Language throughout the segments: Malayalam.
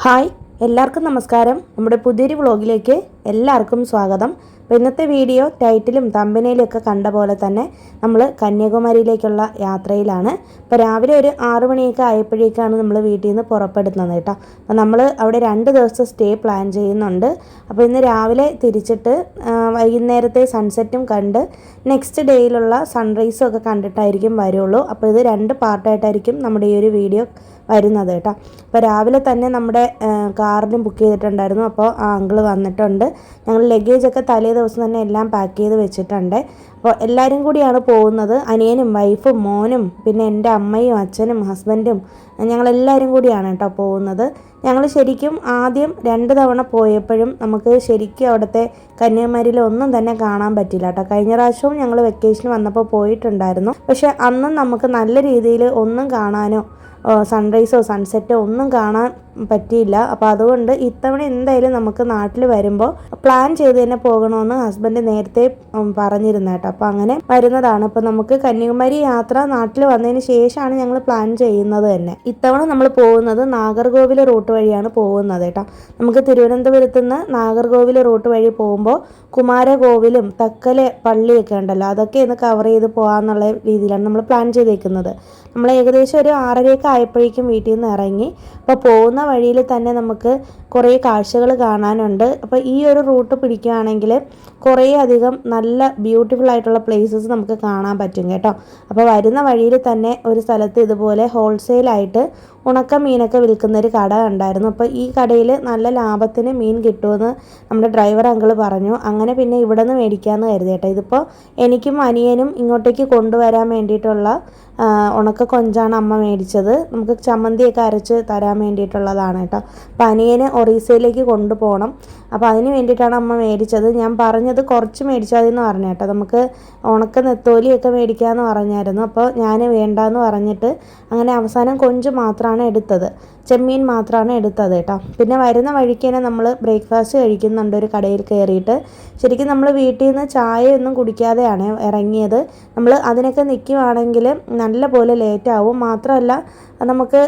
ഹായ് എല്ലാവർക്കും നമസ്കാരം. നമ്മുടെ പുതിയൊരു വ്ളോഗിലേക്ക് എല്ലാവർക്കും സ്വാഗതം. അപ്പോൾ ഇന്നത്തെ വീഡിയോ ടൈറ്റിലും തമ്പനയിലും ഒക്കെ കണ്ട പോലെ തന്നെ നമ്മൾ കന്യാകുമാരിയിലേക്കുള്ള യാത്രയിലാണ്. അപ്പോൾ രാവിലെ ഒരു 6 മണിയൊക്കെ ആയപ്പോഴേക്കാണ് നമ്മൾ വീട്ടിൽ നിന്ന് പുറപ്പെടുന്നത് കേട്ടോ. അപ്പോൾ നമ്മൾ അവിടെ 2 ദിവസം സ്റ്റേ പ്ലാൻ ചെയ്യുന്നുണ്ട്. അപ്പോൾ ഇന്ന് രാവിലെ തിരിച്ചിട്ട് വൈകുന്നേരത്തെ സൺസെറ്റും കണ്ട് നെക്സ്റ്റ് ഡേയിലുള്ള സൺറൈസും ഒക്കെ കണ്ടിട്ടായിരിക്കും വരുള്ളൂ. അപ്പോൾ ഇത് 2 പാർട്ടായിട്ടായിരിക്കും നമ്മുടെ ഈ ഒരു വീഡിയോ വരുന്നത് കേട്ടോ. അപ്പോൾ രാവിലെ തന്നെ നമ്മുടെ കാറിലും ബുക്ക് ചെയ്തിട്ടുണ്ടായിരുന്നു. അപ്പോൾ ആ അങ്കിള് വന്നിട്ടുണ്ട്. ഞങ്ങൾ ലഗേജൊക്കെ തലേ ദിവസം തന്നെ എല്ലാം പാക്ക് ചെയ്ത് വെച്ചിട്ടുണ്ട്. അപ്പോൾ എല്ലാവരും കൂടിയാണ് പോകുന്നത്. അനിയനും വൈഫും മോനും പിന്നെ എൻ്റെ അമ്മയും അച്ഛനും ഹസ്ബൻഡും ഞങ്ങളെല്ലാവരും കൂടിയാണ് കേട്ടോ പോകുന്നത്. ഞങ്ങൾ ശരിക്കും ആദ്യം 2 തവണ പോയപ്പോഴും നമുക്ക് ശരിക്കും അവിടുത്തെ കന്യാകുമാരിയിൽ ഒന്നും തന്നെ കാണാൻ പറ്റില്ല കേട്ടോ. കഴിഞ്ഞ പ്രാവശ്യവും ഞങ്ങൾ വെക്കേഷന് വന്നപ്പോൾ പോയിട്ടുണ്ടായിരുന്നു. പക്ഷേ അന്നും നമുക്ക് നല്ല രീതിയിൽ ഒന്നും കാണാനോ സൺറൈസോ സൺസെറ്റോ ഒന്നും കാണാൻ പറ്റിയില്ല. അപ്പോൾ അതുകൊണ്ട് ഇത്തവണ എന്തായാലും നമുക്ക് നാട്ടിൽ വരുമ്പോൾ പ്ലാൻ ചെയ്ത് തന്നെ പോകണമെന്ന് ഹസ്ബൻഡ് നേരത്തെ പറഞ്ഞിരുന്നു കേട്ടോ. അപ്പോൾ അങ്ങനെ വരുന്നതാണ്. അപ്പോൾ നമുക്ക് കന്യാകുമാരി യാത്ര നാട്ടിൽ വന്നതിന് ശേഷമാണ് ഞങ്ങൾ പ്ലാൻ ചെയ്യുന്നത് തന്നെ. ഇത്തവണ നമ്മൾ പോകുന്നത് നാഗർകോവിൽ റൂട്ട് വഴിയാണ് പോകുന്നത് കേട്ടോ. നമുക്ക് തിരുവനന്തപുരത്ത് നിന്ന് നാഗർകോവിൽ റൂട്ട് വഴി പോകുമ്പോൾ കുമാരകോവിലും തക്കലെ പള്ളിയൊക്കെ ഉണ്ടല്ലോ, അതൊക്കെ ഒന്ന് കവർ ചെയ്ത് പോകാമെന്നുള്ള രീതിയിലാണ് നമ്മൾ പ്ലാൻ ചെയ്തേക്കുന്നത്. നമ്മൾ ഏകദേശം ഒരു 6:30 ആയപ്പോഴേക്കും വീട്ടിൽ നിന്ന് ഇറങ്ങി. അപ്പോൾ പോകുന്ന വഴിയിൽ തന്നെ നമുക്ക് കുറേ കാഴ്ചകൾ കാണാനുണ്ട്. അപ്പോൾ ഈ ഒരു റൂട്ട് പിടിക്കുകയാണെങ്കിൽ കുറേ അധികം നല്ല ബ്യൂട്ടിഫുൾ ആയിട്ടുള്ള പ്ലേസസ് നമുക്ക് കാണാൻ പറ്റും കേട്ടോ. അപ്പോൾ വരുന്ന വഴിയിൽ തന്നെ ഒരു സ്ഥലത്ത് ഇതുപോലെ ഹോൾസെയിലായിട്ട് ഉണക്ക മീനൊക്കെ വിൽക്കുന്നൊരു കട ഉണ്ടായിരുന്നു. അപ്പോൾ ഈ കടയിൽ നല്ല ലാഭത്തിന് മീൻ കിട്ടുമെന്ന് നമ്മുടെ ഡ്രൈവർ അങ്കിൾ പറഞ്ഞു. അങ്ങനെ പിന്നെ ഇവിടെ നിന്ന് മേടിക്കാമെന്ന് കരുതി കേട്ടോ. ഇതിപ്പോൾ എനിക്കും അനിയനും ഇങ്ങോട്ടേക്ക് കൊണ്ടുവരാൻ വേണ്ടിയിട്ടുള്ള ഉണക്ക കൊഞ്ചാണ് അമ്മ മേടിച്ചത്. നമുക്ക് ചമ്മന്തിയൊക്കെ അരച്ച് തരാൻ വേണ്ടിയിട്ടുള്ളതാണ് കേട്ടോ. അപ്പോൾ അനിയന് ഒറീസയിലേക്ക് കൊണ്ടുപോകണം. അപ്പോൾ അതിന് വേണ്ടിയിട്ടാണ് അമ്മ മേടിച്ചത്. ഞാൻ പറഞ്ഞത് കുറച്ച് മേടിച്ചാൽ മതി എന്ന് പറഞ്ഞു കേട്ടോ. നമുക്ക് ഉണക്ക നെത്തോലിയൊക്കെ മേടിക്കാമെന്ന് പറഞ്ഞായിരുന്നു. അപ്പോൾ ഞാൻ വേണ്ടാന്ന് പറഞ്ഞിട്ട് അങ്ങനെ അവസാനം കൊഞ്ച് മാത്രമാണ് എടുത്തത്, ചെമ്മീൻ മാത്രമാണ് എടുത്തത് കേട്ടോ. പിന്നെ വരുന്ന വഴിക്ക് തന്നെ നമ്മൾ ബ്രേക്ക്ഫാസ്റ്റ് കഴിക്കുന്നുണ്ട് ഒരു കടയിൽ കയറിയിട്ട്. ശരിക്കും നമ്മൾ വീട്ടിൽ നിന്ന് ചായയൊന്നും കുടിക്കാതെയാണ് ഇറങ്ങിയത്. നമ്മൾ അതിനൊക്കെ നിൽക്കുവാണെങ്കിൽ നല്ല പോലെ ലേറ്റാവും. മാത്രമല്ല നമുക്ക്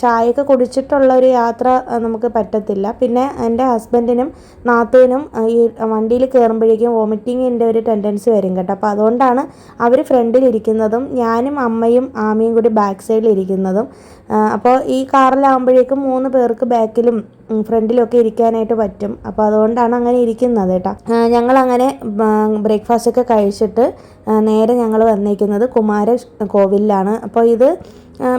ചായയൊക്കെ കുടിച്ചിട്ടുള്ള ഒരു യാത്ര നമുക്ക് പറ്റത്തില്ല. പിന്നെ എൻ്റെ ഹസ്ബൻഡിനും നാത്തൂനും ഈ വണ്ടിയിൽ കയറുമ്പോഴേക്കും വോമിറ്റിങ്ങിൻ്റെ ഒരു ടെൻഡൻസി വരും കേട്ടോ. അപ്പോൾ അതുകൊണ്ടാണ് അവർ ഫ്രണ്ടിലിരിക്കുന്നതും ഞാനും അമ്മയും ആമയും കൂടി ബാക്ക് സൈഡിൽ ഇരിക്കുന്നതും. അപ്പോൾ ഈ കാറിലാകുമ്പോഴേക്കും 3 പേർക്ക് ബാക്കിലും ഫ്രണ്ടിലൊക്കെ ഇരിക്കാനായിട്ട് പറ്റും. അപ്പോൾ അതുകൊണ്ടാണ് അങ്ങനെ ഇരിക്കുന്നത് കേട്ടോ. ഞങ്ങളങ്ങനെ ബ്രേക്ക്ഫാസ്റ്റൊക്കെ കഴിച്ചിട്ട് നേരെ ഞങ്ങൾ വന്നിരിക്കുന്നത് കുമാര കോവിലാണ്. അപ്പോൾ ഇത്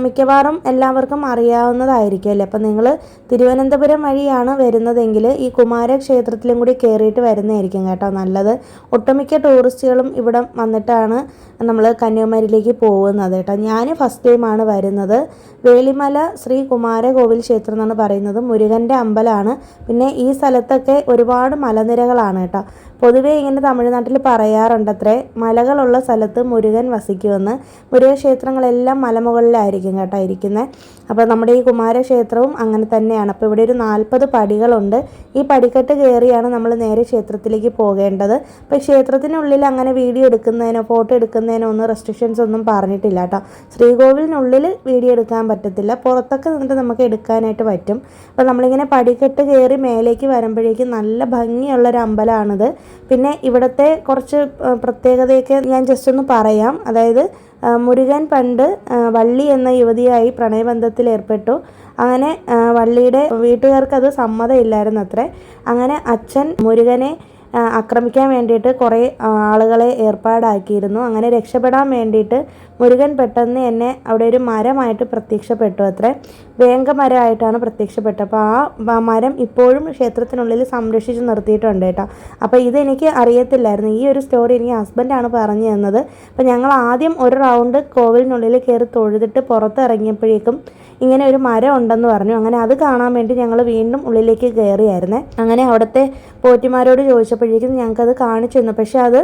മിക്കവാറും എല്ലാവർക്കും അറിയാവുന്നതായിരിക്കും അല്ലേ. അപ്പം നിങ്ങൾ തിരുവനന്തപുരം വഴിയാണ് വരുന്നതെങ്കിൽ ഈ കുമാരക്ഷേത്രത്തിലും കൂടി കയറിയിട്ട് വരുന്നതായിരിക്കും കേട്ടോ നല്ലത്. ഒട്ടുമിക്ക ടൂറിസ്റ്റുകളും ഇവിടെ വന്നിട്ടാണ് നമ്മൾ കന്യാകുമാരിയിലേക്ക് പോകുന്നത് കേട്ടോ. ഞാൻ ഫസ്റ്റ് ടൈമാണ് വരുന്നത്. വേളിമല ശ്രീ കുമാരകോവിൽ ക്ഷേത്രം എന്നാണ് പറയുന്നത്. മുരുകൻ്റെ അമ്പലമാണ്. പിന്നെ ഈ സ്ഥലത്തൊക്കെ ഒരുപാട് മലനിരകളാണ് കേട്ടോ. പൊതുവേ ഇങ്ങനെ തമിഴ്നാട്ടിൽ പറയാറുണ്ടത്രേ, മലകളുള്ള സ്ഥലത്ത് മുരുകൻ വസിക്കുമെന്ന്. മുരുകൻ ക്ഷേത്രങ്ങളെല്ലാം മലമുകളിലായിരിക്കും കേട്ടോ ഇരിക്കുന്നത്. അപ്പോൾ നമ്മുടെ ഈ കുമാരക്ഷേത്രവും അങ്ങനെ തന്നെയാണ്. അപ്പോൾ ഇവിടെ ഒരു 40 പടികളുണ്ട്. ഈ പടിക്കെട്ട് കയറിയാണ് നമ്മൾ നേരെ ക്ഷേത്രത്തിലേക്ക് പോകേണ്ടത്. അപ്പോൾ ക്ഷേത്രത്തിനുള്ളിൽ അങ്ങനെ വീഡിയോ എടുക്കുന്നതിനോ ഫോട്ടോ എടുക്കുന്നതിനോ ഒന്നും റെസ്ട്രിക്ഷൻസ് ഒന്നും പറഞ്ഞിട്ടില്ല കേട്ടോ. ശ്രീകോവിലിനുള്ളിൽ വീഡിയോ എടുക്കാൻ പറ്റത്തില്ല, പുറത്തൊക്കെ നിന്നിട്ട് നമുക്ക് എടുക്കാനായിട്ട് പറ്റും. അപ്പോൾ നമ്മളിങ്ങനെ പടിക്കെട്ട് കയറി മേലേക്ക് വരുമ്പോഴേക്കും നല്ല ഭംഗിയുള്ളൊരു അമ്പലമാണിത്. പിന്നെ ഇവിടുത്തെ കുറച്ച് പ്രത്യേകതയൊക്കെ ഞാൻ ജസ്റ്റ് ഒന്ന് പറയാം. അതായത് മുരുകൻ പണ്ട് വള്ളി എന്ന യുവതിയായി പ്രണയബന്ധത്തിൽ ഏർപ്പെട്ടു. അങ്ങനെ വള്ളിയുടെ വീട്ടുകാർക്ക് അത് സമ്മതമില്ലായിരുന്നു അത്രേ. അങ്ങനെ അച്ഛൻ മുരുകനെ ആക്രമിക്കാൻ വേണ്ടിയിട്ട് കുറേ ആളുകളെ ഏർപ്പാടാക്കിയിരുന്നു. അങ്ങനെ രക്ഷപ്പെടാൻ വേണ്ടിയിട്ട് മുരുകൻ പെട്ടെന്ന് തന്നെ അവിടെ ഒരു മരമായിട്ട് പ്രത്യക്ഷപ്പെട്ടു അത്രേ. വേങ്കമരമായിട്ടാണ് പ്രത്യക്ഷപ്പെട്ടത്. അപ്പോൾ ആ മരം ഇപ്പോഴും ക്ഷേത്രത്തിനുള്ളിൽ സംരക്ഷിച്ച് നിർത്തിയിട്ടുണ്ട് കേട്ടോ. അപ്പോൾ ഇതെനിക്ക് അറിയത്തില്ലായിരുന്നു. ഈ ഒരു സ്റ്റോറി എനിക്ക് ഹസ്ബൻഡാണ് പറഞ്ഞു തന്നത്. അപ്പോൾ ഞങ്ങൾ ആദ്യം ഒരു റൗണ്ട് കോവിലിനുള്ളിൽ കയറി തൊഴുതിട്ട് പുറത്തിറങ്ങിയപ്പോഴേക്കും ഇങ്ങനെ ഒരു മരം ഉണ്ടെന്ന് പറഞ്ഞു. അങ്ങനെ അത് കാണാൻ വേണ്ടി ഞങ്ങൾ വീണ്ടും ഉള്ളിലേക്ക് കയറിയായിരുന്നേ. അങ്ങനെ അവിടുത്തെ പോറ്റിമാരോട് ചോദിച്ചപ്പോഴേക്കും ഞങ്ങൾക്കത് കാണിച്ചു തന്നു. പക്ഷേ അത്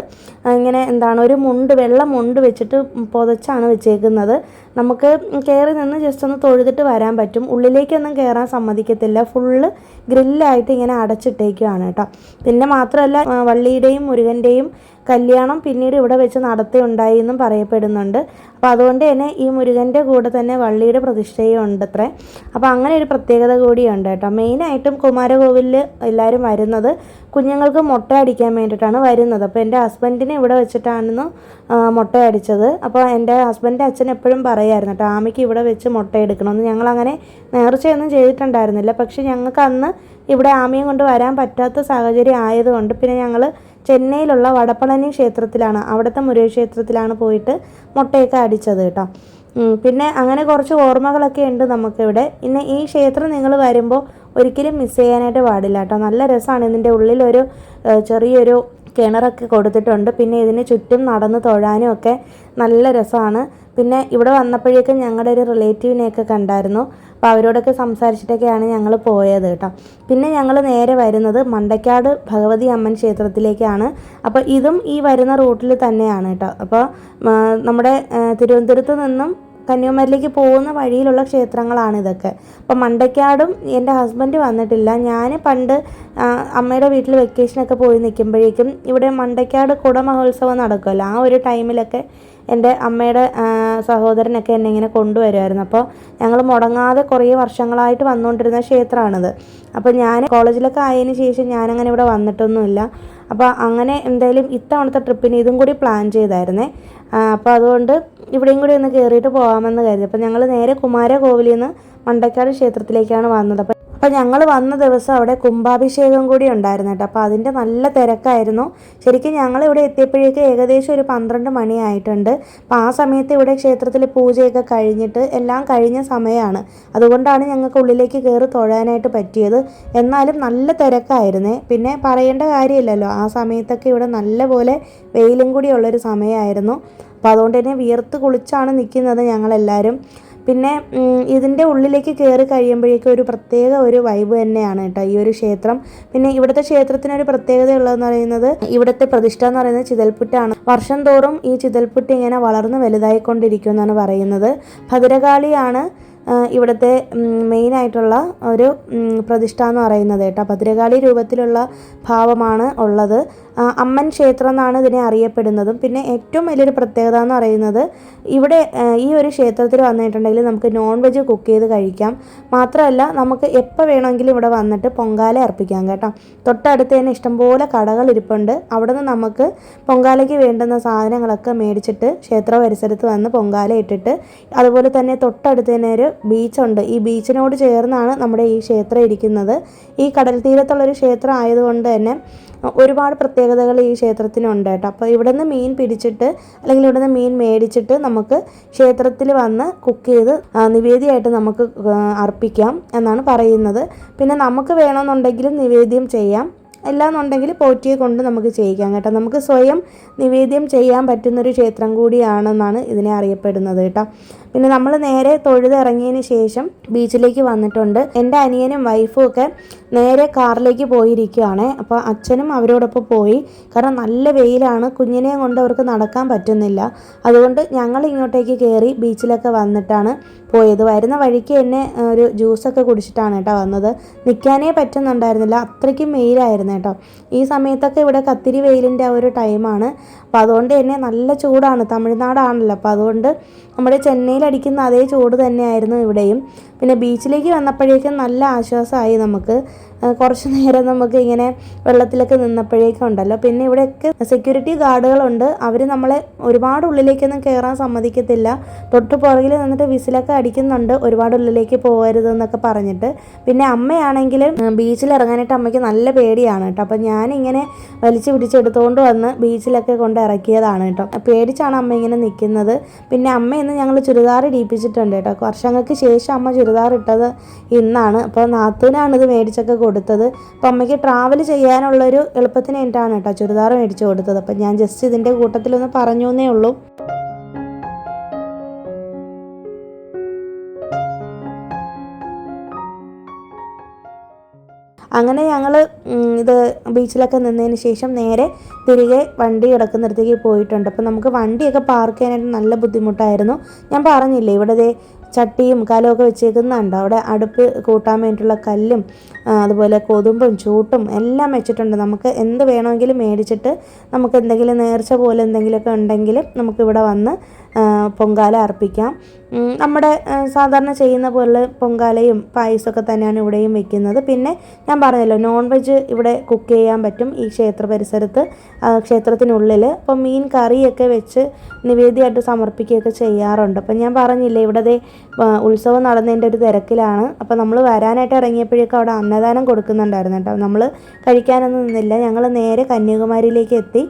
ഇങ്ങനെ ഒരു വെള്ള മുണ്ട് വെച്ചിട്ട് പുതച്ചാണ് വെച്ചേക്കുന്നത്. നമുക്ക് കയറി നിന്ന് ജസ്റ്റ് ഒന്ന് തൊഴുതിട്ട് വരാൻ പറ്റും. ഉള്ളിലേക്കൊന്നും കയറാൻ സമ്മതിക്കത്തില്ല. ഫുള്ള് ഗ്രില്ലായിട്ട് ഇങ്ങനെ അടച്ചിട്ടേക്കുവാണ് കേട്ടോ. പിന്നെ മാത്രമല്ല വള്ളിയുടെയും മുരുകൻ്റെയും കല്യാണം പിന്നീട് ഇവിടെ വെച്ച് നടത്തുകയുണ്ടായി എന്നും പറയപ്പെടുന്നുണ്ട്. അപ്പോൾ അതുകൊണ്ട് തന്നെ ഈ മുരുകൻ്റെ കൂടെ തന്നെ വള്ളിയുടെ പ്രതിഷ്ഠയും ഉണ്ട് അത്രേ. അപ്പോൾ അങ്ങനെ ഒരു പ്രത്യേകത കൂടിയുണ്ട് കേട്ടോ. മെയിനായിട്ടും കുമാരകോവിലിൽ എല്ലാവരും വരുന്നത് കുഞ്ഞുങ്ങൾക്ക് മുട്ട അടിക്കാൻ വേണ്ടിയിട്ടാണ് വരുന്നത്. അപ്പോൾ എൻ്റെ ഹസ്ബൻഡിനെ ഇവിടെ വെച്ചിട്ടാണെന്ന് മുട്ട അടിച്ചത്. അപ്പോൾ എൻ്റെ ഹസ്ബൻഡിൻ്റെ അച്ഛൻ എപ്പോഴും പറയായിരുന്നു കേട്ടോ, ആമയ്ക്ക് ഇവിടെ വെച്ച് മുട്ട എടുക്കണമെന്ന്. ഞങ്ങളങ്ങനെ നേർച്ചയൊന്നും ചെയ്തിട്ടുണ്ടായിരുന്നില്ല. പക്ഷെ ഞങ്ങൾക്ക് അന്ന് ഇവിടെ ആമയും കൊണ്ട് വരാൻ പറ്റാത്ത സാഹചര്യം ആയതുകൊണ്ട് പിന്നെ ഞങ്ങൾ ചെന്നൈയിലുള്ള വടപ്പളനി ക്ഷേത്രത്തിലാണ്, അവിടുത്തെ മുരുക ക്ഷേത്രത്തിലാണ് പോയിട്ട് മുട്ടയൊക്കെ അടിച്ചത് കേട്ടോ. പിന്നെ അങ്ങനെ കുറച്ച് ഓർമ്മകളൊക്കെ ഉണ്ട് നമുക്കിവിടെ. പിന്നെ ഈ ക്ഷേത്രം നിങ്ങൾ വരുമ്പോൾ ഒരിക്കലും മിസ് ചെയ്യാനായിട്ട് പാടില്ല കേട്ടോ. നല്ല രസമാണ്. ഇതിൻ്റെ ഉള്ളിലൊരു ചെറിയൊരു കിണറൊക്കെ കൊടുത്തിട്ടുണ്ട്. പിന്നെ ഇതിന് ചുറ്റും നടന്ന് തൊഴാനും ഒക്കെ നല്ല രസമാണ്. പിന്നെ ഇവിടെ വന്നപ്പോഴേക്കും ഞങ്ങളുടെ ഒരു റിലേറ്റീവിനെയൊക്കെ കണ്ടായിരുന്നു. അപ്പോൾ അവരോടൊക്കെ സംസാരിച്ചിട്ടൊക്കെയാണ് ഞങ്ങൾ പോയത് കേട്ടോ. പിന്നെ ഞങ്ങൾ നേരെ വരുന്നത് മണ്ടക്കാട് ഭഗവതി അമ്മൻ ക്ഷേത്രത്തിലേക്കാണ്. അപ്പോൾ ഇതും ഈ വരുന്ന റൂട്ടിൽ തന്നെയാണ് കേട്ടോ. അപ്പോൾ നമ്മുടെ തിരുവനന്തപുരത്ത് നിന്നും കന്യാകുമാരിയിലേക്ക് പോകുന്ന വഴിയിലുള്ള ക്ഷേത്രങ്ങളാണ് ഇതൊക്കെ. അപ്പോൾ മണ്ടക്കാടും എൻ്റെ ഹസ്ബൻഡ് വന്നിട്ടില്ല. ഞാൻ പണ്ട് അമ്മയുടെ വീട്ടിൽ വെക്കേഷനൊക്കെ പോയി നിൽക്കുമ്പോഴേക്കും ഇവിടെ മണ്ടക്കാട് കുടമഹോത്സവം നടക്കുമല്ലോ, ആ ഒരു ടൈമിലൊക്കെ എൻ്റെ അമ്മയുടെ സഹോദരനൊക്കെ എന്നെ ഇങ്ങനെ കൊണ്ടുവരുമായിരുന്നു. അപ്പോൾ ഞങ്ങൾ മുടങ്ങാതെ കുറേ വർഷങ്ങളായിട്ട് വന്നുകൊണ്ടിരുന്ന ക്ഷേത്രമാണിത്. അപ്പോൾ ഞാൻ കോളേജിലൊക്കെ ആയതിനു ശേഷം ഞാനങ്ങനെ ഇവിടെ വന്നിട്ടൊന്നുമില്ല. അപ്പോൾ അങ്ങനെ എന്തായാലും ഇത്തവണത്തെ ട്രിപ്പിന് ഇതും കൂടി പ്ലാൻ ചെയ്തായിരുന്നേ. അപ്പോൾ അതുകൊണ്ട് ഇവിടെയും കൂടി ഒന്ന് കയറിയിട്ട് പോകാമെന്ന് കരുതി. അപ്പോൾ ഞങ്ങൾ നേരെ കുമാരകോവിലിൽ നിന്ന് മണ്ടക്കാട് ക്ഷേത്രത്തിലേക്കാണ് വന്നത്. അപ്പോൾ ഞങ്ങൾ വന്ന ദിവസം അവിടെ കുംഭാഭിഷേകം കൂടി ഉണ്ടായിരുന്നു കേട്ടോ. അപ്പോൾ അതിൻ്റെ നല്ല തിരക്കായിരുന്നു. ശരിക്കും ഞങ്ങളിവിടെ എത്തിയപ്പോഴേക്ക് ഏകദേശം ഒരു 12 മണിയായിട്ടുണ്ട്. അപ്പോൾ ആ സമയത്ത് ഇവിടെ ക്ഷേത്രത്തിൽ പൂജയൊക്കെ കഴിഞ്ഞിട്ട് എല്ലാം കഴിഞ്ഞ സമയമാണ്. അതുകൊണ്ടാണ് ഞങ്ങൾക്ക് ഉള്ളിലേക്ക് കയറി തൊഴാനായിട്ട് പറ്റിയത്. എന്നാലും നല്ല തിരക്കായിരുന്നേ. പിന്നെ പറയേണ്ട കാര്യമില്ലല്ലോ, ആ സമയത്തൊക്കെ ഇവിടെ നല്ലപോലെ വെയിലും കൂടി ഉള്ളൊരു സമയമായിരുന്നു. അപ്പോൾ അതുകൊണ്ട് തന്നെ വിയർത്ത് കുളിച്ചാണ് നിൽക്കുന്നത് ഞങ്ങളെല്ലാവരും. പിന്നെ ഇതിൻ്റെ ഉള്ളിലേക്ക് കയറി കഴിയുമ്പോഴേക്കും ഒരു പ്രത്യേക ഒരു വൈബ് തന്നെയാണ് കേട്ടോ ഈ ഒരു ക്ഷേത്രം. പിന്നെ ഇവിടുത്തെ ക്ഷേത്രത്തിനൊരു പ്രത്യേകത ഉള്ളതെന്ന് പറയുന്നത് ഇവിടുത്തെ പ്രതിഷ്ഠ എന്ന് പറയുന്നത് ചിതൽപുറ്റാണ്. വർഷം തോറും ഈ ചിതൽപുറ്റ് ഇങ്ങനെ വളർന്ന് വലുതായിക്കൊണ്ടിരിക്കും എന്നാണ് പറയുന്നത്. ഭദ്രകാളിയാണ് ഇവിടുത്തെ മെയിനായിട്ടുള്ള ഒരു പ്രതിഷ്ഠ എന്ന് പറയുന്നത് കേട്ടോ. ഭദ്രകാളി രൂപത്തിലുള്ള ഭാവമാണ് ഉള്ളത്. അമ്മൻ ക്ഷേത്രം എന്നാണ് ഇതിനെ അറിയപ്പെടുന്നതും. പിന്നെ ഏറ്റവും വലിയൊരു പ്രത്യേകത എന്ന് പറയുന്നത് ഇവിടെ ഈ ഒരു ക്ഷേത്രത്തിൽ വന്നിട്ടുണ്ടെങ്കിൽ നമുക്ക് നോൺ വെജ് കുക്ക് ചെയ്ത് കഴിക്കാം. മാത്രമല്ല നമുക്ക് എപ്പോൾ വേണമെങ്കിലും ഇവിടെ വന്നിട്ട് പൊങ്കാല അർപ്പിക്കാം കേട്ടോ. തൊട്ടടുത്ത് തന്നെ ഇഷ്ടംപോലെ കടകൾ ഇരിപ്പുണ്ട്. അവിടെ നിന്ന് നമുക്ക് പൊങ്കാലയ്ക്ക് വേണ്ടുന്ന സാധനങ്ങളൊക്കെ മേടിച്ചിട്ട് ക്ഷേത്ര പരിസരത്ത് വന്ന് പൊങ്കാല ഇട്ടിട്ട്, അതുപോലെ തന്നെ തൊട്ടടുത്ത് തന്നെ ഒരു ബീച്ചുണ്ട്. ഈ ബീച്ചിനോട് ചേർന്നാണ് നമ്മുടെ ഈ ക്ഷേത്രം ഇരിക്കുന്നത്. ഈ കടൽ തീരത്തുള്ളൊരു ക്ഷേത്രം ആയതുകൊണ്ട് തന്നെ ഒരുപാട് പ്രത്യേകതകൾ ഈ ക്ഷേത്രത്തിനുണ്ട് കേട്ടോ. അപ്പോൾ ഇവിടെ നിന്ന് മീൻ പിടിച്ചിട്ട് അല്ലെങ്കിൽ ഇവിടെ നിന്ന് മീൻ മേടിച്ചിട്ട് നമുക്ക് ക്ഷേത്രത്തിൽ വന്ന് കുക്ക് ചെയ്ത് നിവേദ്യമായിട്ട് നമുക്ക് അർപ്പിക്കാം എന്നാണ് പറയുന്നത്. പിന്നെ നമുക്ക് വേണമെന്നുണ്ടെങ്കിലും നിവേദ്യം ചെയ്യാം, എല്ലാന്നുണ്ടെങ്കിൽ പോറ്റിയെ കൊണ്ട് നമുക്ക് ചെയ്യിക്കാം കേട്ടോ. നമുക്ക് സ്വയം നിവേദ്യം ചെയ്യാൻ പറ്റുന്നൊരു ക്ഷേത്രം കൂടിയാണെന്നാണ് ഇതിനെ അറിയപ്പെടുന്നത് കേട്ടോ. പിന്നെ നമ്മൾ നേരെ തൊഴുതിറങ്ങിയതിന് ശേഷം ബീച്ചിലേക്ക് വന്നിട്ടുണ്ട്. എൻ്റെ അനിയനും വൈഫും ഒക്കെ നേരെ കാറിലേക്ക് പോയിരിക്കുകയാണ്. അപ്പോൾ അച്ഛനും അവരോടൊപ്പം പോയി. കാരണം നല്ല വെയിലാണ്, കുഞ്ഞിനെയും കൊണ്ട് അവർക്ക് നടക്കാൻ പറ്റുന്നില്ല. അതുകൊണ്ട് ഞങ്ങൾ ഇങ്ങോട്ടേക്ക് കയറി ബീച്ചിലൊക്കെ വന്നിട്ടാണ് പോയത്. വരുന്ന വഴിക്ക് എന്നെ ഒരു ജ്യൂസൊക്കെ കുടിച്ചിട്ടാണ് കേട്ടോ വന്നത്. നിൽക്കാനേ പറ്റുന്നുണ്ടായിരുന്നില്ല, അത്രയ്ക്കും വെയിലായിരുന്നു കേട്ടോ. ഈ സമയത്തൊക്കെ ഇവിടെ കത്തിരി വെയിലിൻ്റെ ഒരു ടൈമാണ്. അപ്പോൾ അതുകൊണ്ട് തന്നെ നല്ല ചൂടാണ്, തമിഴ്നാടാണല്ലോ. അപ്പോൾ അതുകൊണ്ട് നമ്മുടെ ചെന്നൈയിലടിക്കുന്ന അതേ ചൂട് തന്നെയായിരുന്നു ഇവിടെയും. പിന്നെ ബീച്ചിലേക്ക് വന്നപ്പോഴേക്കും നല്ല ആശ്വാസമായി നമുക്ക്. കുറച്ച് നേരം നമുക്ക് ഇങ്ങനെ വെള്ളത്തിലൊക്കെ നിന്നപ്പോഴേക്കും ഉണ്ടല്ലോ. പിന്നെ ഇവിടെയൊക്കെ സെക്യൂരിറ്റി ഗാർഡുകളുണ്ട്. അവർ നമ്മളെ ഒരുപാട് ഉള്ളിലേക്കൊന്നും കയറാൻ സമ്മതിക്കത്തില്ല. തൊട്ട് പുറകിൽ നിന്നിട്ട് വിസിലൊക്കെ അടിക്കുന്നുണ്ട്, ഒരുപാട് ഉള്ളിലേക്ക് പോകരുതെന്നൊക്കെ പറഞ്ഞിട്ട്. പിന്നെ അമ്മയാണെങ്കിൽ ബീച്ചിൽ ഇറങ്ങാനായിട്ട് അമ്മയ്ക്ക് നല്ല പേടിയാണ് കേട്ടോ. അപ്പം ഞാനിങ്ങനെ വലിച്ചു പിടിച്ചെടുത്തുകൊണ്ട് വന്ന് ബീച്ചിലൊക്കെ കൊണ്ട് ഇറക്കിയതാണ് കേട്ടോ. പേടിച്ചാണ് അമ്മ ഇങ്ങനെ നിൽക്കുന്നത്. പിന്നെ അമ്മ ഇന്ന് ഞങ്ങൾ ചുരിദാർ ഇടിപ്പിച്ചിട്ടുണ്ട് കേട്ടോ. വർഷങ്ങൾക്ക് ശേഷം അമ്മ ചുരിദാർ ഇട്ടത് ഇന്നാണ്. അപ്പോൾ നാത്തൂനാണ് ഇത് മേടിച്ചൊക്കെ കൊടുത്തത്. അപ്പോൾ അമ്മയ്ക്ക് ട്രാവൽ ചെയ്യാനുള്ളൊരു എളുപ്പത്തിന് വേണ്ടിയിട്ടാണ് കേട്ടോ ചുരിദാർ മേടിച്ച് കൊടുത്തത്. അപ്പം ഞാൻ ജസ്റ്റ് ഇതിൻ്റെ കൂട്ടത്തിലൊന്ന് പറഞ്ഞു എന്നേ ഉള്ളൂ. അങ്ങനെ ഞങ്ങൾ ഇത് ബീച്ചിലൊക്കെ നിന്നതിന് ശേഷം നേരെ തിരികെ വണ്ടി കിടക്കുന്നിടത്തേക്ക് പോയിട്ടുണ്ട്. അപ്പോൾ നമുക്ക് വണ്ടിയൊക്കെ പാർക്ക് ചെയ്യാനായിട്ട് നല്ല ബുദ്ധിമുട്ടായിരുന്നു. ഞാൻ പറഞ്ഞില്ലേ ഇവിടെ ചട്ടിയും കലമൊക്കെ വെച്ചേക്കുന്നുണ്ട്. അവിടെ അടുപ്പ് കൂട്ടാൻ വേണ്ടിയിട്ടുള്ള കല്ലും അതുപോലെ കൊതുമ്പും ചൂട്ടും എല്ലാം വെച്ചിട്ടുണ്ട്. നമുക്ക് എന്ത് വേണമെങ്കിലും മേടിച്ചിട്ട് നമുക്ക് എന്തെങ്കിലും നേർച്ച പോലെ എന്തെങ്കിലുമൊക്കെ ഉണ്ടെങ്കിൽ നമുക്കിവിടെ വന്ന് പൊങ്കാല അർപ്പിക്കാം. നമ്മുടെ സാധാരണ ചെയ്യുന്ന പോലെ പൊങ്കാലയും പായസമൊക്കെ തന്നെയാണ് ഇവിടെയും വെക്കുന്നത്. പിന്നെ ഞാൻ പറഞ്ഞല്ലോ, നോൺ വെജ് ഇവിടെ കുക്ക് ചെയ്യാൻ പറ്റും ഈ ക്ഷേത്ര പരിസരത്ത്, ക്ഷേത്രത്തിനുള്ളിൽ. അപ്പം മീൻ കറിയൊക്കെ വെച്ച് നിവേദ്യമായിട്ട് സമർപ്പിക്കുകയൊക്കെ ചെയ്യാറുണ്ട്. അപ്പം ഞാൻ പറഞ്ഞില്ലേ, ഇവിടെ ഉത്സവം നടന്നതിൻ്റെ ഒരു തിരക്കിലാണ്. അപ്പോൾ നമ്മൾ വരാനായിട്ട് ഇറങ്ങിയപ്പോഴേക്കും അവിടെ അന്നദാനം കൊടുക്കുന്നുണ്ടായിരുന്നു കേട്ടോ. നമ്മൾ കഴിക്കാനൊന്നും നിന്നില്ല, ഞങ്ങൾ നേരെ കന്യാകുമാരിയിലേക്ക് എത്തി.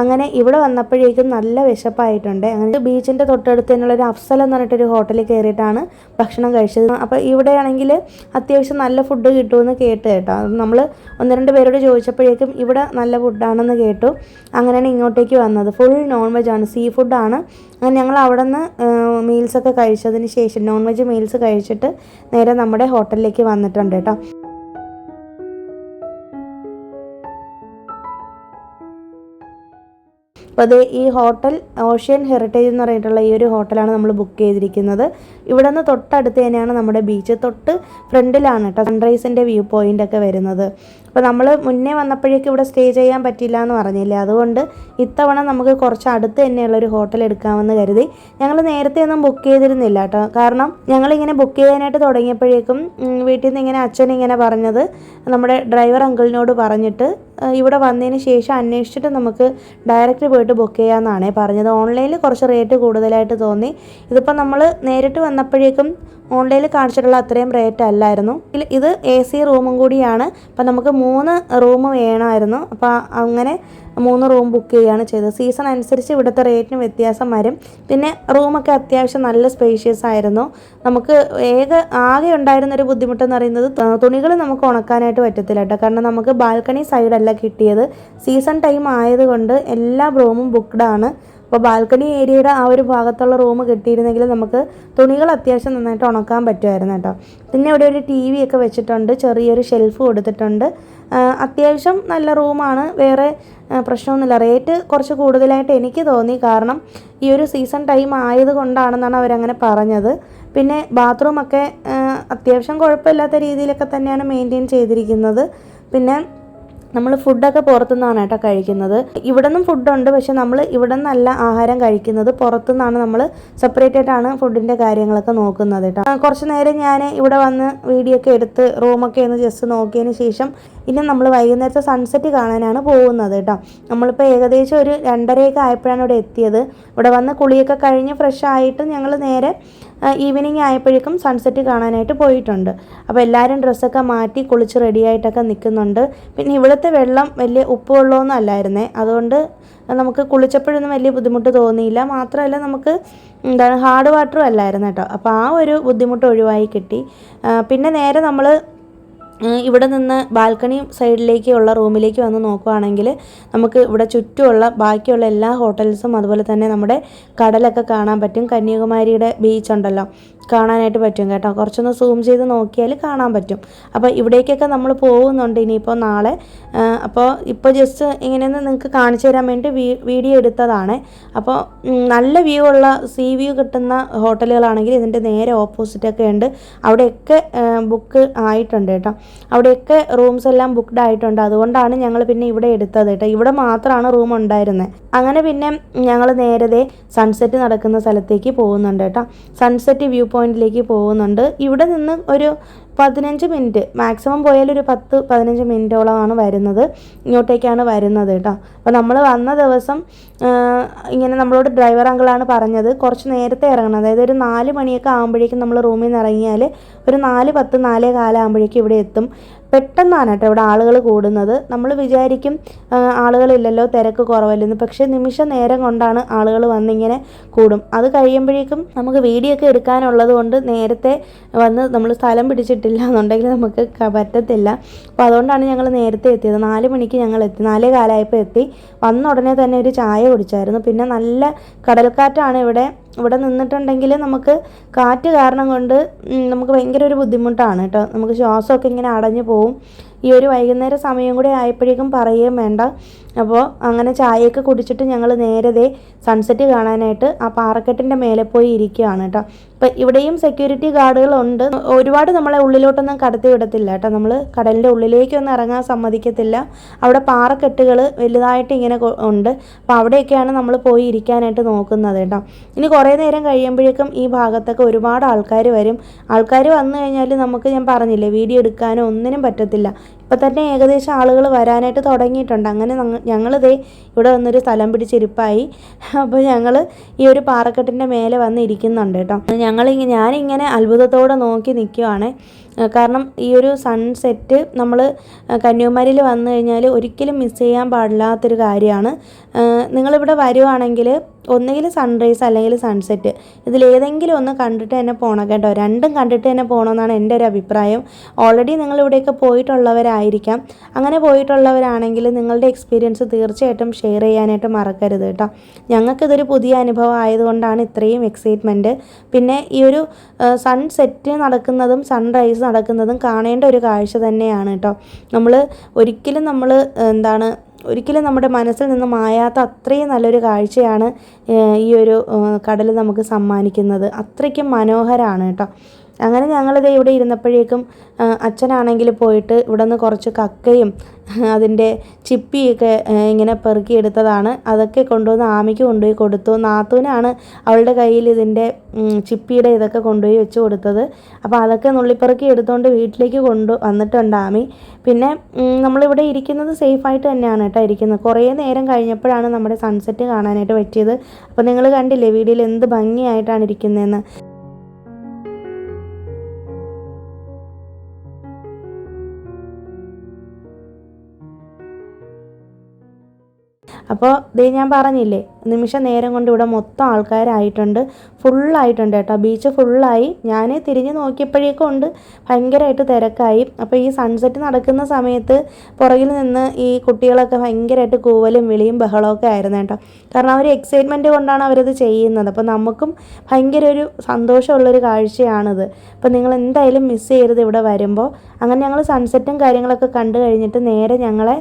അങ്ങനെ ഇവിടെ വന്നപ്പോഴേക്കും നല്ല വിശപ്പായിട്ടുണ്ട്. അങ്ങനെ ബീച്ചിൻ്റെ തൊട്ടടുത്ത് തന്നെയുള്ളൊരു അഫ്സൽ എന്ന് പറഞ്ഞിട്ടൊരു ഹോട്ടലിൽ കയറിയിട്ടാണ് ഭക്ഷണം കഴിച്ചത്. അപ്പോൾ ഇവിടെയാണെങ്കിൽ അത്യാവശ്യം നല്ല ഫുഡ് കിട്ടുമെന്ന് കേട്ട് കേട്ടോ. നമ്മൾ 1-2 പേരോട് ചോദിച്ചപ്പോഴേക്കും ഇവിടെ നല്ല ഫുഡാണെന്ന് കേട്ടു. അങ്ങനെയാണ് ഇങ്ങോട്ടേക്ക് വന്നത്. ഫുൾ നോൺ വെജ് ആണ്, സീ ഫുഡാണ്. അങ്ങനെ ഞങ്ങൾ അവിടെ നിന്ന് മീൽസൊക്കെ കഴിച്ചതിന് ശേഷം, നോൺ വെജ് മീൽസ് കഴിച്ചിട്ട് നേരെ നമ്മുടെ ഹോട്ടലിലേക്ക് വന്നിട്ടുണ്ട് കേട്ടോ. അപ്പോൾ അത് ഈ ഹോട്ടൽ ഓഷ്യൻ ഹെറിറ്റേജ് എന്ന് പറഞ്ഞിട്ടുള്ള ഈ ഒരു ഹോട്ടലാണ് നമ്മൾ ബുക്ക് ചെയ്തിരിക്കുന്നത്. ഇവിടെ നിന്ന് തൊട്ടടുത്ത് തന്നെയാണ് നമ്മുടെ ബീച്ച്, തൊട്ട് ഫ്രണ്ടിലാണ് കേട്ടോ സൺറൈസിൻ്റെ വ്യൂ പോയിൻ്റ് ഒക്കെ വരുന്നത്. അപ്പോൾ നമ്മൾ മുന്നേ വന്നപ്പോഴേക്കും ഇവിടെ സ്റ്റേ ചെയ്യാൻ പറ്റില്ല എന്ന് പറഞ്ഞില്ലേ, അതുകൊണ്ട് ഇത്തവണ നമുക്ക് കുറച്ച് അടുത്ത് തന്നെയുള്ളൊരു ഹോട്ടൽ എടുക്കാമെന്ന് കരുതി. ഞങ്ങൾ നേരത്തെ ഒന്നും ബുക്ക് ചെയ്തിരുന്നില്ല കേട്ടോ. കാരണം ഞങ്ങളിങ്ങനെ ബുക്ക് ചെയ്യാനായിട്ട് തുടങ്ങിയപ്പോഴേക്കും വീട്ടിൽ നിന്ന് ഇങ്ങനെ അച്ഛനിങ്ങനെ പറഞ്ഞത്, നമ്മുടെ ഡ്രൈവർ അങ്കിളിനോട് പറഞ്ഞിട്ട് ഇവിടെ വന്നതിന് ശേഷം അന്വേഷിച്ചിട്ട് നമുക്ക് ഡയറക്റ്റ് പോയിട്ട് ബുക്ക് ചെയ്യാമെന്നാണ് പറഞ്ഞത്. ഓൺലൈനിൽ കുറച്ച് റേറ്റ് കൂടുതലായിട്ട് തോന്നി. ഇതിപ്പോൾ നമ്മൾ നേരിട്ട് വന്നപ്പോഴേക്കും ഓൺലൈനിൽ കാണിച്ചിട്ടുള്ള അത്രയും റേറ്റ് അല്ലായിരുന്നു. ഇത് AC റൂമും കൂടിയാണ്. അപ്പം നമുക്ക് 3 റൂം വേണമായിരുന്നു. അപ്പോൾ അങ്ങനെ 3 റൂം ബുക്ക് ചെയ്യുകയാണ് ചെയ്തത്. സീസൺ അനുസരിച്ച് ഇവിടുത്തെ റേറ്റിന് വ്യത്യാസം വരും. പിന്നെ റൂമൊക്കെ അത്യാവശ്യം നല്ല സ്പേഷ്യസ് ആയിരുന്നു. നമുക്ക് ആകെ ഉണ്ടായിരുന്നൊരു ബുദ്ധിമുട്ടെന്ന് പറയുന്നത് തുണികൾ നമുക്ക് ഉണക്കാനായിട്ട് പറ്റത്തില്ല കേട്ടോ. കാരണം നമുക്ക് ബാൽക്കണി സൈഡല്ല കിട്ടിയത്. സീസൺ ടൈം ആയതുകൊണ്ട് എല്ലാ റൂമും ബുക്ക്ഡ് ആണ്. അപ്പോൾ ബാൽക്കണി ഏരിയയുടെ ആ ഒരു ഭാഗത്തുള്ള റൂം കിട്ടിയിരുന്നെങ്കിൽ നമുക്ക് തുണികൾ അത്യാവശ്യം നന്നായിട്ട് ഉണക്കാൻ പറ്റുമായിരുന്നു കേട്ടോ. പിന്നെ ഇവിടെ ഒരു TV ഒക്കെ വെച്ചിട്ടുണ്ട്, ചെറിയൊരു ഷെൽഫ് കൊടുത്തിട്ടുണ്ട്. അത്യാവശ്യം നല്ല റൂമാണ്, വേറെ പ്രശ്നമൊന്നുമില്ല. റേറ്റ് കുറച്ച് കൂടുതലായിട്ട് എനിക്ക് തോന്നി, കാരണം ഈ ഒരു സീസൺ ടൈം ആയതുകൊണ്ടാണെന്നാണ് അവരങ്ങനെ പറഞ്ഞത്. പിന്നെ ബാത്റൂമൊക്കെ അത്യാവശ്യം കുഴപ്പമില്ലാത്ത രീതിയിലൊക്കെ തന്നെയാണ് മെയിൻറ്റെയിൻ ചെയ്തിരിക്കുന്നത്. പിന്നെ നമ്മൾ ഫുഡൊക്കെ പുറത്തുനിന്നാണ് കേട്ടോ കഴിക്കുന്നത്. ഇവിടെ നിന്നും ഫുഡുണ്ട്, പക്ഷെ നമ്മൾ ഇവിടെ നിന്നല്ല ആഹാരം കഴിക്കുന്നത്, പുറത്തുനിന്നാണ്. നമ്മൾ സെപ്പറേറ്റ് ആയിട്ടാണ് ഫുഡിൻ്റെ കാര്യങ്ങളൊക്കെ നോക്കുന്നത് കേട്ടോ. കുറച്ച് നേരം ഞാൻ ഇവിടെ വന്ന് വീഡിയോ ഒക്കെ എടുത്ത് റൂമൊക്കെ ഒന്ന് ജസ്റ്റ് നോക്കിയതിന് ശേഷം ഇനി നമ്മൾ വൈകുന്നേരത്തെ സൺസെറ്റ് കാണാനാണ് പോകുന്നത് കേട്ടോ. നമ്മളിപ്പോൾ ഏകദേശം ഒരു 2:30 ആയപ്പോഴാണ് ഇവിടെ എത്തിയത്. ഇവിടെ വന്ന് കുളിയൊക്കെ കഴിഞ്ഞ് ഫ്രഷ് ആയിട്ട് ഞങ്ങൾ നേരെ ഈവനിങ് ആയപ്പോഴേക്കും സൺസെറ്റ് കാണാനായിട്ട് പോയിട്ടുണ്ട്. അപ്പോൾ എല്ലാവരും ഡ്രസ്സൊക്കെ മാറ്റി കുളിച്ച് റെഡിയായിട്ടൊക്കെ നിൽക്കുന്നുണ്ട്. പിന്നെ ഇവിടുത്തെ വെള്ളം വലിയ ഉപ്പ് വെള്ളമൊന്നും അല്ലായിരുന്നേ, അതുകൊണ്ട് നമുക്ക് കുളിച്ചപ്പോഴൊന്നും വലിയ ബുദ്ധിമുട്ട് തോന്നിയില്ല. മാത്രമല്ല നമുക്ക് ഹാർഡ് വാട്ടറും അല്ലായിരുന്നു കേട്ടോ. അപ്പോൾ ആ ഒരു ബുദ്ധിമുട്ട് ഒഴിവായി കിട്ടി. പിന്നെ നേരെ നമ്മൾ ഇവിടെ നിന്ന് ബാൽക്കണി സൈഡിലേക്കുള്ള റൂമിലേക്ക് വന്ന് നോക്കുകയാണെങ്കിൽ നമുക്ക് ഇവിടെ ചുറ്റുമുള്ള ബാക്കിയുള്ള എല്ലാ ഹോട്ടൽസും അതുപോലെ തന്നെ നമ്മുടെ കടലൊക്കെ കാണാൻ പറ്റും. കന്യാകുമാരിയുടെ ബീച്ച് ഉണ്ടല്ലോ, കാണാനായിട്ട് പറ്റും കേട്ടോ. കുറച്ചൊന്ന് സൂം ചെയ്ത് നോക്കിയാൽ കാണാൻ പറ്റും. അപ്പോൾ ഇവിടേക്കൊക്കെ നമ്മൾ പോകുന്നുണ്ട് ഇനിയിപ്പോൾ നാളെ. അപ്പോൾ ഇപ്പോൾ ജസ്റ്റ് ഇങ്ങനെയൊന്ന് നിങ്ങൾക്ക് കാണിച്ചു തരാൻ വേണ്ടി വീഡിയോ എടുത്തതാണ്. അപ്പോൾ നല്ല വ്യൂ ഉള്ള സീ വ്യൂ കിട്ടുന്ന ഹോട്ടലുകളാണെങ്കിൽ ഇതിൻ്റെ നേരെ ഓപ്പോസിറ്റൊക്കെ ഉണ്ട്. അവിടെയൊക്കെ ബുക്ക് ആയിട്ടുണ്ട് കേട്ടോ. അവിടെയൊക്കെ റൂംസ് എല്ലാം ബുക്ക്ഡ് ആയിട്ടുണ്ട്. അതുകൊണ്ടാണ് ഞങ്ങൾ പിന്നെ ഇവിടെ എടുത്തത് കേട്ടോ. ഇവിടെ മാത്രമാണ് റൂം ഉണ്ടായിരുന്നത്. അങ്ങനെ പിന്നെ ഞങ്ങൾ നേരത്തെ സൺസെറ്റ് നടക്കുന്ന സ്ഥലത്തേക്ക് പോകുന്നുണ്ട് കേട്ടോ. സൺസെറ്റ് വ്യൂ പോയിന്റിലേക്ക് പോകുന്നുണ്ട്. ഇവിടെ നിന്ന് ഒരു 15 മിനിറ്റ് മാക്സിമം പോയാൽ ഒരു 10-15 മിനിറ്റോളമാണ് വരുന്നത്. ഇങ്ങോട്ടേക്കാണ് വരുന്നത് കേട്ടോ. അപ്പോൾ നമ്മൾ വന്ന ദിവസം ഇങ്ങനെ നമ്മളോട് ഡ്രൈവർ അങ്കിളാണ് പറഞ്ഞത് കുറച്ച് നേരത്തെ ഇറങ്ങണം. അതായത് ഒരു 4 മണിയൊക്കെ ആകുമ്പോഴേക്കും നമ്മൾ റൂമിൽ നിന്ന് ഇറങ്ങിയാൽ ഒരു 4:10 4:15 ആകുമ്പോഴേക്കും ഇവിടെ എത്തും. പെട്ടെന്നാണ് കേട്ടോ ഇവിടെ ആളുകൾ കൂടുന്നത്. നമ്മൾ വിചാരിക്കും ആളുകളില്ലല്ലോ, തിരക്ക് കുറവല്ലെന്ന്. പക്ഷേ നിമിഷ നേരം കൊണ്ടാണ് ആളുകൾ വന്നിങ്ങനെ കൂടും. അത് കഴിയുമ്പോഴേക്കും നമുക്ക് വീഡിയോ ഒക്കെ എടുക്കാനുള്ളത് കൊണ്ട് നേരത്തെ വന്ന് നമ്മൾ സ്ഥലം പിടിച്ചിട്ടില്ല എന്നുണ്ടെങ്കിൽ നമുക്ക് പറ്റത്തില്ല. അപ്പോൾ അതുകൊണ്ടാണ് ഞങ്ങൾ നേരത്തെ എത്തിയത്. 4 മണിക്ക് ഞങ്ങൾ എത്തി, 4:15 എത്തി. വന്ന ഉടനെ തന്നെ ഒരു ചായ കുടിച്ചായിരുന്നു. പിന്നെ നല്ല കടൽക്കാറ്റാണ് ഇവിടെ നിന്നിട്ടുണ്ടെങ്കിൽ നമുക്ക് കാറ്റ് കാരണം കൊണ്ട് നമുക്ക് ഭയങ്കര ഒരു ബുദ്ധിമുട്ടാണ് കേട്ടോ. നമുക്ക് ശ്വാസമൊക്കെ ഇങ്ങനെ അടഞ്ഞു പോവും. ഈ ഒരു വൈകുന്നേര സമയം കൂടെ ആയപ്പോഴേക്കും പറയുകയും വേണ്ട, അപ്പോൾ അങ്ങനെ ചായയൊക്കെ കുടിച്ചിട്ട് ഞങ്ങൾ നേരെ സൺസെറ്റ് കാണാനായിട്ട് ആ പാറക്കെട്ടിൻ്റെ മേലെ പോയി ഇരിക്കുകയാണ് കേട്ടോ. ഇപ്പം ഇവിടെയും സെക്യൂരിറ്റി ഗാർഡുകളുണ്ട്. ഒരുപാട് നമ്മളെ ഉള്ളിലോട്ടൊന്നും കടത്തി വിടത്തില്ല കേട്ടോ. നമ്മൾ കടലിൻ്റെ ഉള്ളിലേക്കൊന്നും ഇറങ്ങാൻ സമ്മതിക്കത്തില്ല. അവിടെ പാറക്കെട്ടുകൾ വലുതായിട്ട് ഇങ്ങനെ ഉണ്ട്. അപ്പോൾ അവിടെയൊക്കെയാണ് നമ്മൾ പോയി ഇരിക്കാനായിട്ട് നോക്കുന്നത് കേട്ടോ. ഇനി കുറേ നേരം കഴിയുമ്പോഴേക്കും ഈ ഭാഗത്തൊക്കെ ഒരുപാട് ആൾക്കാർ വരും. ആൾക്കാർ വന്നു കഴിഞ്ഞാൽ നമുക്ക്, ഞാൻ പറഞ്ഞില്ലേ, വീഡിയോ എടുക്കാനോ ഒന്നിനും പറ്റത്തില്ല. ഇപ്പം തന്നെ ഏകദേശം ആളുകൾ വരാനായിട്ട് തുടങ്ങിയിട്ടുണ്ട്. അങ്ങനെ ഞങ്ങളിതേ ഇവിടെ വന്നൊരു സ്ഥലം പിടിച്ചിരിപ്പായി. അപ്പോൾ ഞങ്ങൾ ഈ ഒരു പാറക്കെട്ടിൻ്റെ മേലെ വന്ന് ഇരിക്കുന്നുണ്ട് കേട്ടോ. ഞാനിങ്ങനെ അത്ഭുതത്തോടെ നോക്കി നിൽക്കുവാണ്. കാരണം ഈ ഒരു സൺസെറ്റ് നമ്മൾ കന്യാകുമാരിയിൽ വന്നു കഴിഞ്ഞാൽ ഒരിക്കലും മിസ് ചെയ്യാൻ പാടില്ലാത്തൊരു കാര്യമാണ്. നിങ്ങളിവിടെ വരുവാണെങ്കിൽ ഒന്നുകിൽ സൺറൈസ് അല്ലെങ്കിൽ സൺസെറ്റ്, ഇതിലേതെങ്കിലും ഒന്ന് കണ്ടിട്ട് തന്നെ പോകണം കേട്ടോ. രണ്ടും കണ്ടിട്ട് തന്നെ പോകണമെന്നാണ് എൻ്റെ ഒരു അഭിപ്രായം. ഓൾറെഡി നിങ്ങളിവിടെയൊക്കെ പോയിട്ടുള്ളവരായിരിക്കാം. അങ്ങനെ പോയിട്ടുള്ളവരാണെങ്കിൽ നിങ്ങളുടെ എക്സ്പീരിയൻസ് തീർച്ചയായിട്ടും ഷെയർ ചെയ്യാനായിട്ട് മറക്കരുത് കേട്ടോ. ഞങ്ങൾക്കിതൊരു പുതിയ അനുഭവം ആയതുകൊണ്ടാണ് ഇത്രയും എക്സൈറ്റ്മെൻറ്റ്. പിന്നെ ഈ ഒരു സൺസെറ്റ് നടക്കുന്നതും സൺറൈസ് നടക്കുന്നതും കാണേണ്ട ഒരു കാഴ്ച തന്നെയാണ് കേട്ടോ. ഒരിക്കലും നമ്മുടെ മനസ്സിൽ നിന്ന് മായാത്ത അത്രയും നല്ലൊരു കാഴ്ചയാണ് ഈ ഒരു കടൽ നമുക്ക് സമ്മാനിക്കുന്നത്. അത്രയ്ക്കും മനോഹരമാണ് കേട്ടോ. അങ്ങനെ ഞങ്ങളിത് ഇവിടെ ഇരുന്നപ്പോഴേക്കും അച്ഛനാണെങ്കിൽ പോയിട്ട് ഇവിടെ നിന്ന് കുറച്ച് കക്കയും അതിൻ്റെ ചിപ്പിയൊക്കെ ഇങ്ങനെ പെറുക്കിയെടുത്തതാണ്. അതൊക്കെ കൊണ്ടുവന്ന് ആമിക്ക് കൊണ്ടുപോയി കൊടുത്തു. നാത്തൂനാണ് അവളുടെ കയ്യിൽ ഇതിൻ്റെ ചിപ്പിയുടെ ഇതൊക്കെ കൊണ്ടുപോയി വെച്ച് കൊടുത്തത്. അപ്പോൾ അതൊക്കെ നുള്ളിപ്പെറുക്കി എടുത്തുകൊണ്ട് വീട്ടിലേക്ക് വന്നിട്ടുണ്ട് ആമി. പിന്നെ നമ്മളിവിടെ ഇരിക്കുന്നത് സേഫായിട്ട് തന്നെയാണ് കേട്ടോ ഇരിക്കുന്നത്. കുറേ നേരം കഴിഞ്ഞപ്പോഴാണ് നമ്മുടെ സൺസെറ്റ് കാണാനായിട്ട് പറ്റിയത്. അപ്പോൾ നിങ്ങൾ കണ്ടില്ലേ വീഡിയോയിൽ എന്ത് ഭംഗിയായിട്ടാണ് ഇരിക്കുന്നതെന്ന്. അപ്പോൾ ഞാൻ പറഞ്ഞില്ലേ, നിമിഷ നേരം കൊണ്ട് ഇവിടെ മൊത്തം ആൾക്കാരായിട്ടുണ്ട്, ഫുള്ളായിട്ടുണ്ട് കേട്ടോ. ബീച്ച് ഫുള്ളായി. ഞാൻ തിരിഞ്ഞ് നോക്കിയപ്പോഴേക്കും ഉണ്ട് ഭയങ്കരമായിട്ട് തിരക്കായി. അപ്പോൾ ഈ സൺസെറ്റ് നടക്കുന്ന സമയത്ത് പുറകിൽ നിന്ന് ഈ കുട്ടികളൊക്കെ ഭയങ്കരമായിട്ട് കൂവലും വിളിയും ബഹളമൊക്കെ ആയിരുന്നു കേട്ടോ. കാരണം അവർ എക്സൈറ്റ്മെൻറ്റ് കൊണ്ടാണ് അവരത് ചെയ്യുന്നത്. അപ്പോൾ നമുക്കും ഭയങ്കര ഒരു സന്തോഷമുള്ളൊരു കാഴ്ചയാണിത്. അപ്പോൾ നിങ്ങൾ എന്തായാലും മിസ് ചെയ്യരുത് ഇവിടെ വരുമ്പോൾ. അങ്ങനെ ഞങ്ങൾ സൺസെറ്റും കാര്യങ്ങളൊക്കെ കണ്ടു കഴിഞ്ഞിട്ട് നേരെ ഞങ്ങളെ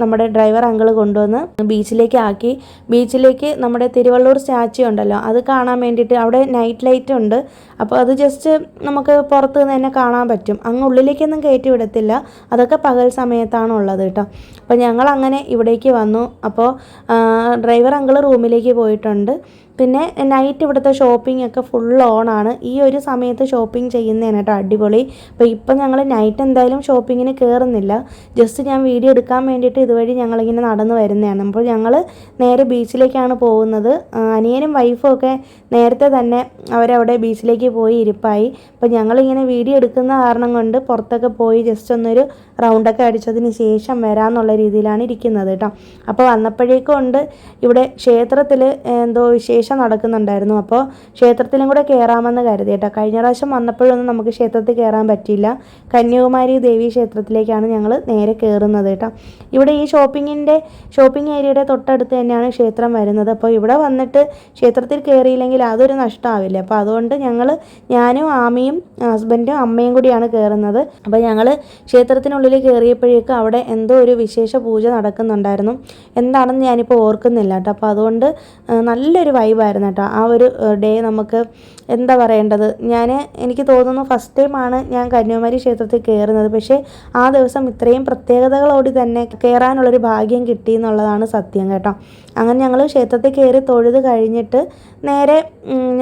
നമ്മുടെ ഡ്രൈവർ അങ്കിൾ കൊണ്ടുവന്ന് ബീച്ചിലേക്ക് ആക്കി. ബീച്ചിലേക്ക് നമ്മുടെ തിരുവള്ളൂർ സ്റ്റാച്യു ഉണ്ടല്ലോ, അത് കാണാൻ വേണ്ടിയിട്ട് അവിടെ നൈറ്റ് ലൈറ്റ് ഉണ്ട്. അപ്പോൾ അത് ജസ്റ്റ് നമുക്ക് പുറത്ത് നിന്ന് തന്നെ കാണാൻ പറ്റും. അങ്ങ് ഉള്ളിലേക്കൊന്നും കയറ്റി വിടത്തില്ല. അതൊക്കെ പകൽ സമയത്താണ് ഉള്ളത് കേട്ടോ. അപ്പോൾ ഞങ്ങൾ അങ്ങനെ ഇവിടേക്ക് വന്നു. അപ്പോൾ ഡ്രൈവർ അങ്കിൾ റൂമിലേക്ക് പോയിട്ടുണ്ട്. പിന്നെ നൈറ്റ് ഇവിടുത്തെ ഷോപ്പിംഗ് ഒക്കെ ഫുൾ ഓണാണ്. ഈ ഒരു സമയത്ത് ഷോപ്പിംഗ് ചെയ്യുന്നതാണ് കേട്ടോ അടിപൊളി. അപ്പോൾ ഇപ്പം ഞങ്ങൾ നൈറ്റ് എന്തായാലും ഷോപ്പിങ്ങിന് കയറുന്നില്ല. ജസ്റ്റ് ഞാൻ വീഡിയോ എടുക്കാൻ വേണ്ടിയിട്ട് ഇതുവഴി ഞങ്ങളിങ്ങനെ നടന്നു വരുന്നതാണ്. അപ്പോൾ ഞങ്ങൾ നേരെ ബീച്ചിലേക്കാണ് പോകുന്നത്. അനിയനും വൈഫും ഒക്കെ നേരത്തെ തന്നെ അവരവിടെ ബീച്ചിലേക്ക് പോയി ഇരിപ്പായി. അപ്പോൾ ഞങ്ങളിങ്ങനെ വീഡിയോ എടുക്കുന്ന കാരണം കൊണ്ട് പുറത്തൊക്കെ പോയി ജസ്റ്റ് ഒന്നൊരു റൗണ്ടൊക്കെ അടിച്ചതിന് ശേഷം വരാമെന്നുള്ള രീതിയിലാണ് ഇരിക്കുന്നത് കേട്ടോ. അപ്പോൾ വന്നപ്പോഴേക്കും ഉണ്ട് ഇവിടെ ക്ഷേത്രത്തിൽ എന്തോ വിശേഷം നടക്കുന്നുണ്ടായിരുന്നു. അപ്പോൾ ക്ഷേത്രത്തിലും കൂടെ കയറാമെന്ന് കരുതി കേട്ടോ. കഴിഞ്ഞ പ്രാവശ്യം വന്നപ്പോഴൊന്നും നമുക്ക് ക്ഷേത്രത്തിൽ കയറാൻ പറ്റിയില്ല. കന്യാകുമാരി ദേവി ക്ഷേത്രത്തിലേക്കാണ് ഞങ്ങൾ നേരെ കയറുന്നത് കേട്ടോ. ഇവിടെ ഈ ഷോപ്പിംഗ് ഏരിയയുടെ തൊട്ടടുത്ത് തന്നെയാണ് ക്ഷേത്രം വരുന്നത്. അപ്പോൾ ഇവിടെ വന്നിട്ട് ക്ഷേത്രത്തിൽ കയറിയില്ലെങ്കിൽ അതൊരു നഷ്ടമാവില്ല. അപ്പോൾ അതുകൊണ്ട് ഞാനും ആമിയും ഹസ്ബൻഡും അമ്മയും കൂടിയാണ് കയറുന്നത്. അപ്പോൾ ഞങ്ങൾ ക്ഷേത്രത്തിനുള്ളിൽ കയറിയപ്പോഴേക്കും അവിടെ എന്തോ ഒരു വിശേഷ പൂജ നടക്കുന്നുണ്ടായിരുന്നു. എന്താണെന്ന് ഞാനിപ്പോൾ ഓർക്കുന്നില്ല കേട്ടോ. അപ്പോൾ അതുകൊണ്ട് നല്ലൊരു വൈബായിരുന്നു കേട്ടോ. ആ ഒരു ഡേ നമുക്ക് എന്താ പറയേണ്ടത്, എനിക്ക് തോന്നുന്നു ഫസ്റ്റ് ടൈമാണ് ഞാൻ കന്യാകുമാരി ക്ഷേത്രത്തിൽ കയറുന്നത്. പക്ഷേ ആ ദിവസം ഇത്രയും പ്രത്യേകതകളോട് തന്നെ കയറാനുള്ളൊരു ഭാഗ്യം കിട്ടി എന്നുള്ളതാണ് സത്യം കേട്ടോ. അങ്ങനെ ഞങ്ങൾ ക്ഷേത്രത്തിൽ കയറി തൊഴുത് കഴിഞ്ഞിട്ട് നേരെ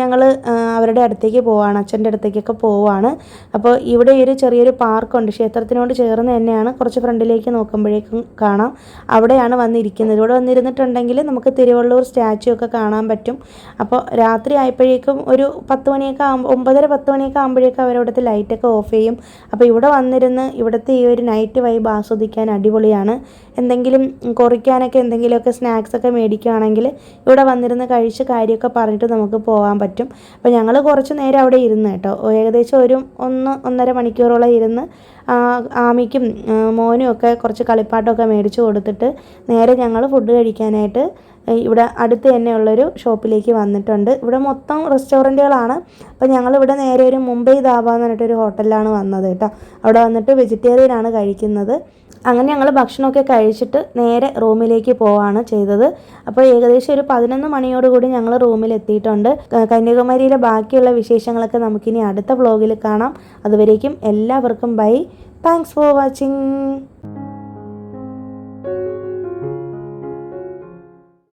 ഞങ്ങൾ അവരുടെ അടുത്തേക്ക് പോവാണ്, അച്ഛൻ്റെ അടുത്തേക്കൊക്കെ പോവാണ്. അപ്പോൾ ഇവിടെ ഒരു ചെറിയൊരു പാർക്കുണ്ട്, ക്ഷേത്രത്തിനോട് ചേർന്ന് തന്നെയാണ്. കുറച്ച് ഫ്രണ്ടിലേക്ക് നോക്കുമ്പോഴേക്കും കാണാം, അവിടെയാണ് വന്നിരിക്കുന്നത്. ഇവിടെ വന്നിരുന്നിട്ടുണ്ടെങ്കിൽ നമുക്ക് തിരുവള്ളൂർ സ്റ്റാച്യു ഒക്കെ കാണാൻ പറ്റും. അപ്പോൾ രാത്രി ആയപ്പോഴേക്കും ഒരു 10 മണിയൊക്കെ 9:30-10 മണിയൊക്കെ ആകുമ്പോഴേക്കും അവരവിടുത്തെ ലൈറ്റൊക്കെ ഓഫ് ചെയ്യും. അപ്പോൾ ഇവിടെ വന്നിരുന്ന് ഇവിടുത്തെ ഈ ഒരു നൈറ്റ് വൈബ് ആസ്വദിക്കാൻ അടിപൊളിയാണ്. എന്തെങ്കിലും കുറിക്കാനൊക്കെ എന്തെങ്കിലുമൊക്കെ സ്നാക്സൊക്കെ മേടിക്കുകയാണെങ്കിൽ ഇവിടെ വന്നിരുന്ന് കഴിച്ച് കാര്യമൊക്കെ പറഞ്ഞിട്ട് നമുക്ക് പോകാൻ പറ്റും. അപ്പോൾ ഞങ്ങൾ കുറച്ച് നേരം അവിടെ ഇരുന്ന് കേട്ടോ, ഏകദേശം ഒരു 1-1.5 മണിക്കൂറോളം ഇരുന്ന് ആമിക്കും മോനും ഒക്കെ കുറച്ച് കളിപ്പാട്ടമൊക്കെ മേടിച്ച് കൊടുത്തിട്ട് നേരെ ഞങ്ങൾ ഫുഡ് കഴിക്കാനായിട്ട് ഇവിടെ അടുത്ത് തന്നെയുള്ളൊരു ഷോപ്പിലേക്ക് വന്നിട്ടുണ്ട്. ഇവിടെ മൊത്തം റെസ്റ്റോറൻറ്റുകളാണ്. അപ്പോൾ ഞങ്ങളിവിടെ നേരെ ഒരു മുംബൈ ധാബ എന്ന് പറഞ്ഞിട്ടൊരു ഹോട്ടലിലാണ് വന്നത് കേട്ടോ. അവിടെ വന്നിട്ട് വെജിറ്റേറിയനാണ് കഴിക്കുന്നത്. അങ്ങനെ ഞങ്ങൾ ഭക്ഷണമൊക്കെ കഴിച്ചിട്ട് നേരെ റൂമിലേക്ക് പോവുകയാണ് ചെയ്തത്. അപ്പോൾ ഏകദേശം ഒരു 11 മണിയോടുകൂടി ഞങ്ങൾ റൂമിൽ എത്തിയിട്ടുണ്ട്. കന്യാകുമാരിയിലെ ബാക്കിയുള്ള വിശേഷങ്ങളൊക്കെ നമുക്കിനി അടുത്ത വ്ളോഗിൽ കാണാം. അതുവരേക്കും എല്ലാവർക്കും ബൈ. Thanks for watching.